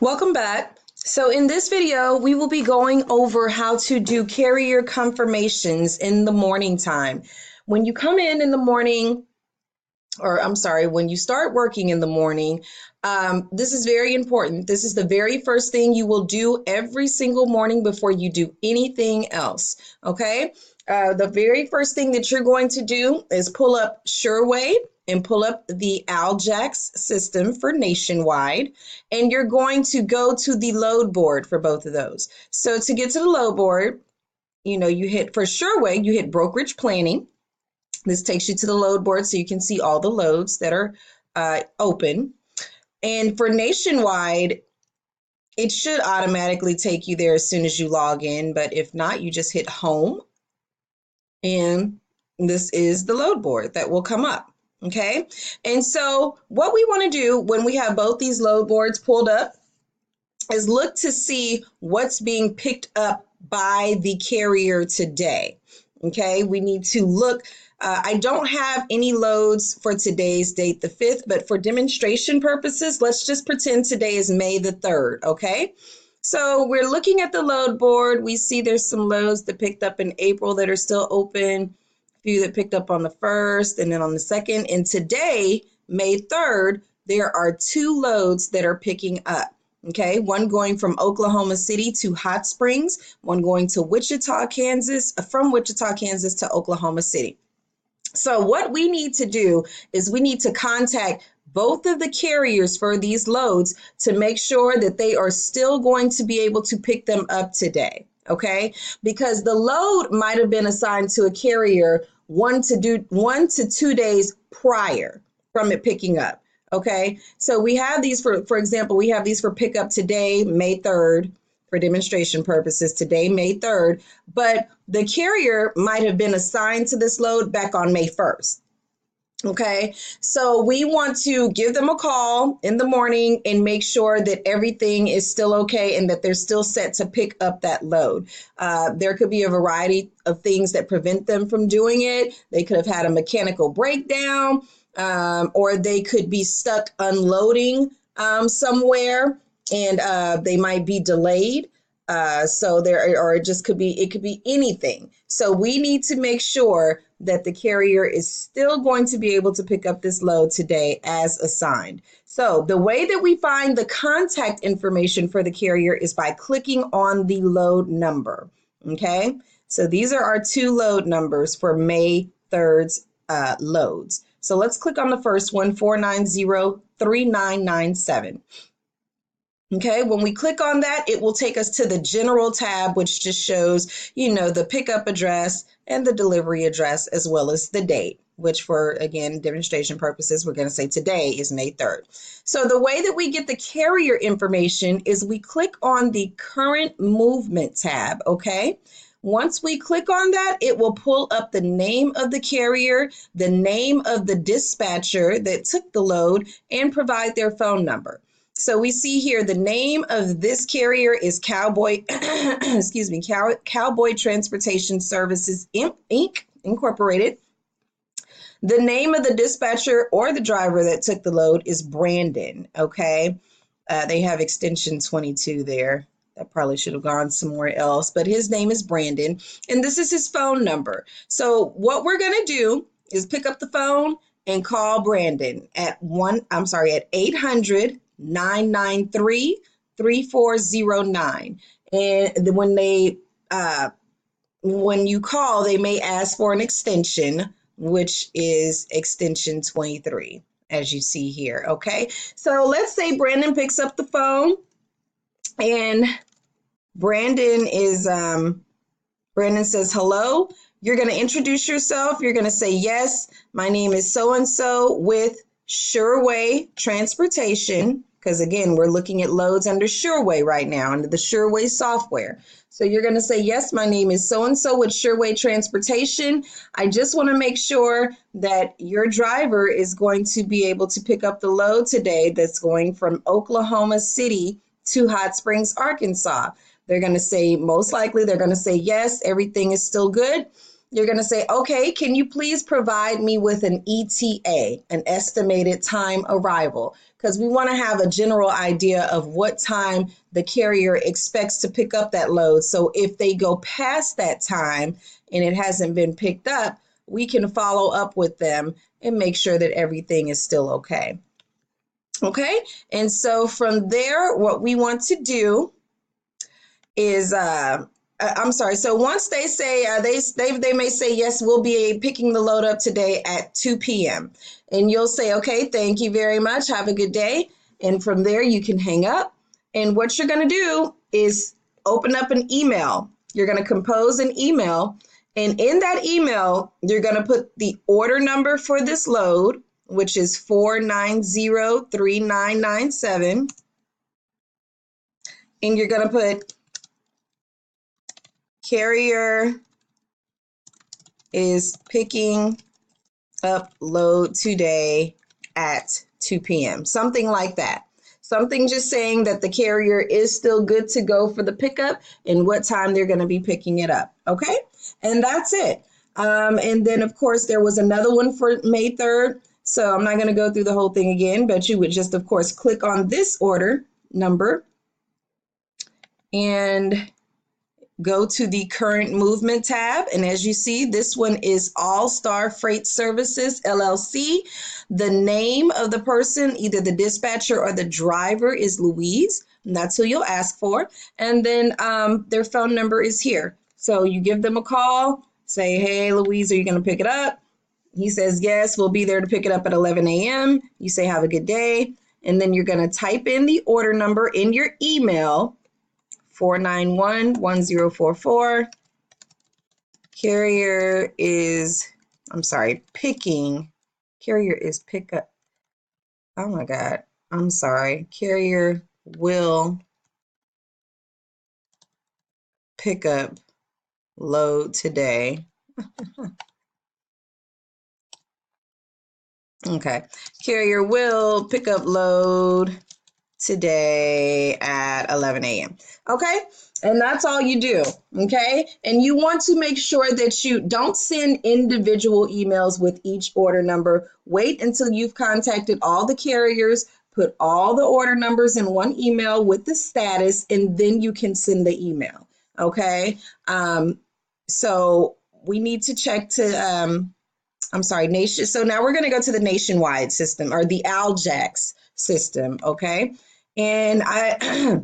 Welcome back. So in this video, we will be going over how to do carrier confirmations in the morning time. When you come in the morning, or I'm sorry, when you start working in the morning, this is very important. This is the very first thing you will do every single morning before you do anything else, okay? The very first thing that you're going to do is pull up Sureway and pull up the Aljax system for Nationwide, and you're going to go to the load board for both of those. So to get to the load board, you hit for Sureway, you hit brokerage planning. This takes you to the load board so you can see all the loads that are open. And for Nationwide, it should automatically take you there as soon as you log in. But if not, you just hit home. And this is the load board that will come up. Okay. And so what we want to do when we have both these load boards pulled up is look to see what's being picked up by the carrier today. Okay. We need to look. I don't have any loads for today's date, the 5th, but for demonstration purposes, let's just pretend today is May the 3rd, okay? So we're looking at the load board. We see there's some loads that picked up in April that are still open, a few that picked up on the 1st and then on the 2nd. And today, May 3rd, there are 2 loads that are picking up. Okay, one going from Oklahoma City to Hot Springs, one going to Wichita, Kansas, from Wichita, Kansas to Oklahoma City. So what we need to do is we need to contact both of the carriers for these loads to make sure that they are still going to be able to pick them up today. Okay, because the load might have been assigned to a carrier 1 to 2 days prior from it picking up. Okay, so we have these for example, we have these for pickup today, May 3rd. For demonstration purposes today, May 3rd, but the carrier might have been assigned to this load back on May 1st. Okay, so we want to give them a call in the morning and make sure that everything is still okay and that they're still set to pick up that load. There could be a variety of things that prevent them from doing it. They could have had a mechanical breakdown, or they could be stuck unloading somewhere, and they might be delayed. So there, or it could be anything. So we need to make sure that the carrier is still going to be able to pick up this load today as assigned. So the way that we find the contact information for the carrier is by clicking on the load number. Okay, so these are our 2 load numbers for May 3rd's loads. So let's click on the first one, 4903997. Okay, when we click on that, it will take us to the general tab, which just shows, the pickup address and the delivery address, as well as the date, which for, again, demonstration purposes, we're going to say today is May 3rd. So the way that we get the carrier information is we click on the current movement tab, okay? Once we click on that, it will pull up the name of the carrier, the name of the dispatcher that took the load, and provide their phone number. So we see here the name of this carrier is Cowboy, Cowboy Transportation Services Inc. Incorporated. The name of the dispatcher or the driver that took the load is Brandon. Okay, they have extension 22 there. That probably should have gone somewhere else, but his name is Brandon, and this is his phone number. So what we're gonna do is pick up the phone and call Brandon at 800-993-3409. And when you call, they may ask for an extension, which is extension 23, as you see here. Okay, so let's say Brandon picks up the phone, and Brandon says hello. You're going to introduce yourself. You're going to say, yes, my name is so-and-so with Sureway Transportation, because again, we're looking at loads under Sureway right now, under the Sureway software. So you're going to say, yes, my name is so-and-so with Sureway Transportation. I just want to make sure that your driver is going to be able to pick up the load today that's going from Oklahoma City to Hot Springs, Arkansas. They're going to say, most likely, they're going to say, yes, everything is still good. you're going to say, okay, can you please provide me with an ETA, an estimated time arrival? Because we want to have a general idea of what time the carrier expects to pick up that load. So if they go past that time and it hasn't been picked up, we can follow up with them and make sure that everything is still okay. Okay, and so from there, what we want to do is I'm sorry. So once they say they may say yes, we'll be picking the load up today at 2 p.m. and you'll say, okay, thank you very much. Have a good day. And from there you can hang up. And what you're going to do is open up an email. You're going to compose an email, and in that email you're going to put the order number for this load, which is 4903997, and you're going to put carrier is picking up load today at 2 p.m. Something like that. Something just saying that the carrier is still good to go for the pickup and what time they're going to be picking it up. Okay. And that's it. And then, of course, there was another one for May 3rd. So I'm not going to go through the whole thing again, but you would just, of course, click on this order number and go to the current movement tab. And as you see, this one is All Star Freight Services, LLC. The name of the person, either the dispatcher or the driver, is Louise. And that's who you'll ask for. And then their phone number is here. So you give them a call, say, hey, Louise, are you going to pick it up? He says, yes, we'll be there to pick it up at 11 a.m. You say, have a good day. And then you're going to type in the order number in your email, 4911044. Carrier is pickup. Oh my God. I'm sorry. Carrier will pick up load today. Okay. Carrier will pick up load today at 11 a.m. Okay. And that's all you do. Okay. And you want to make sure that you don't send individual emails with each order number. Wait until you've contacted all the carriers, put all the order numbers in one email with the status, and then you can send the email. Okay. So we need to check to, Nation. So now we're going to go to the nationwide system, or the Aljax system. Okay. And I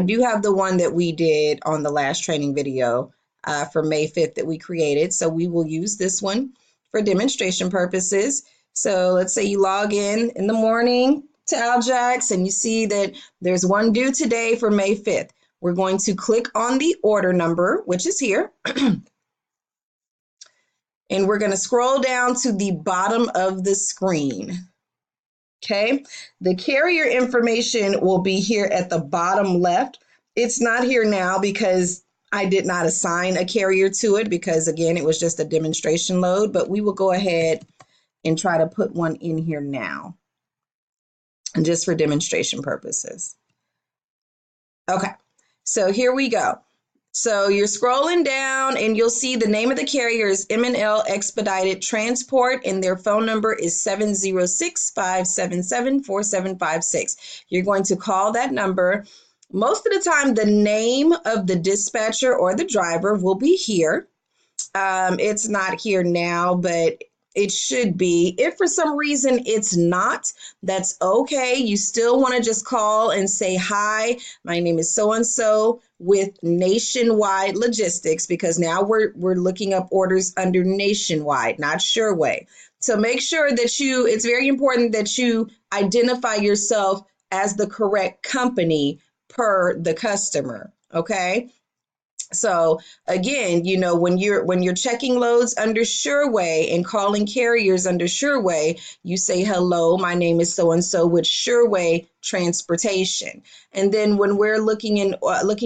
do have the one that we did on the last training video for May 5th that we created. So we will use this one for demonstration purposes. So let's say you log in the morning to Aljax and you see that there's one due today for May 5th. We're going to click on the order number, which is here. And we're going to scroll down to the bottom of the screen. Okay, the carrier information will be here at the bottom left. It's not here now because I did not assign a carrier to it because, again, it was just a demonstration load, but we will go ahead and try to put one in here now, and just for demonstration purposes. Okay, so here we go. So you're scrolling down and you'll see the name of the carrier is M&L Expedited Transport, and their phone number is 706-577-4756. You're going to call that number. Most of the time, the name of the dispatcher or the driver will be here. It's not here now, but it should be. If for some reason it's not, that's okay. You still want to just call and say, hi, my name is so-and-so with Nationwide Logistics, because now we're looking up orders under Nationwide, not Sureway. So make sure that it's very important that you identify yourself as the correct company per the customer, okay? So again, when you're checking loads under Sureway and calling carriers under Sureway, you say, hello, my name is so-and-so with Sureway Transportation. And then when we're looking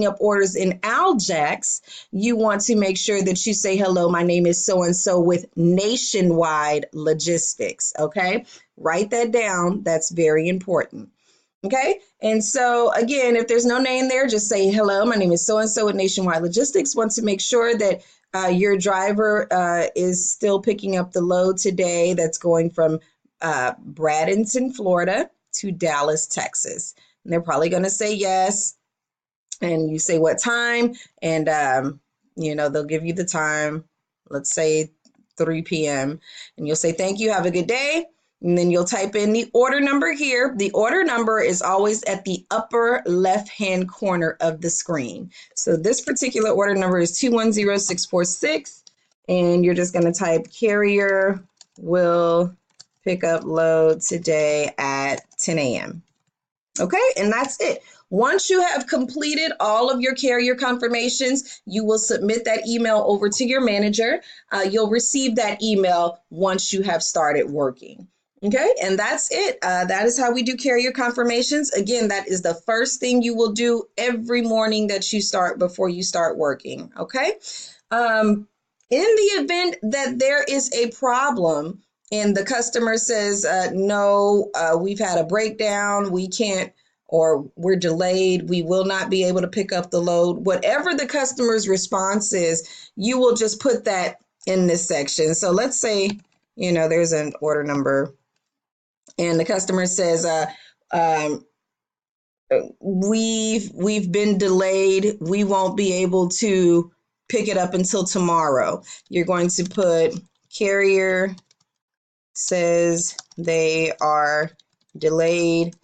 up orders in Aljax, you want to make sure that you say, hello, my name is so-and-so with Nationwide Logistics. Okay, write that down. That's very important. Okay, and so again, if there's no name there, just say, hello, my name is so-and-so at Nationwide Logistics. Want to make sure that Your driver is still picking up the load today that's going from Bradenton, Florida to Dallas, Texas. And they're probably going to say yes. And you say what time, and they'll give you the time. Let's say 3 p.m. And you'll say, thank you, have a good day. And then you'll type in the order number here. The order number is always at the upper left-hand corner of the screen. So this particular order number is 210646. And you're just going to type carrier will pick up load today at 10 a.m. Okay, and that's it. Once you have completed all of your carrier confirmations, you will submit that email over to your manager. You'll receive that email once you have started working. Okay, and that's it. That is how we do carrier confirmations. Again, that is the first thing you will do every morning that you start before you start working. Okay, in the event that there is a problem, and the customer says, no, we've had a breakdown, we can't, or we're delayed, we will not be able to pick up the load. Whatever the customer's response is, you will just put that in this section. So let's say, there's an order number and the customer says, we've been delayed, we won't be able to pick it up until tomorrow. You're going to put carrier says they are delayed,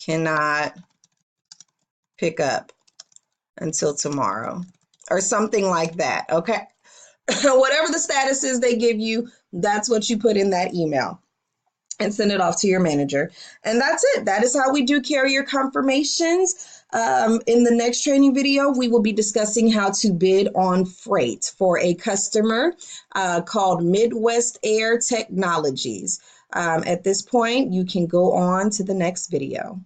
cannot pick up until tomorrow, or something like that. Okay. Whatever the status is they give you, that's what you put in that email and send it off to your manager. And that's it. That is how we do carrier confirmations. In the next training video, we will be discussing how to bid on freight for a customer called Midwest Air Technologies. At this point, you can go on to the next video.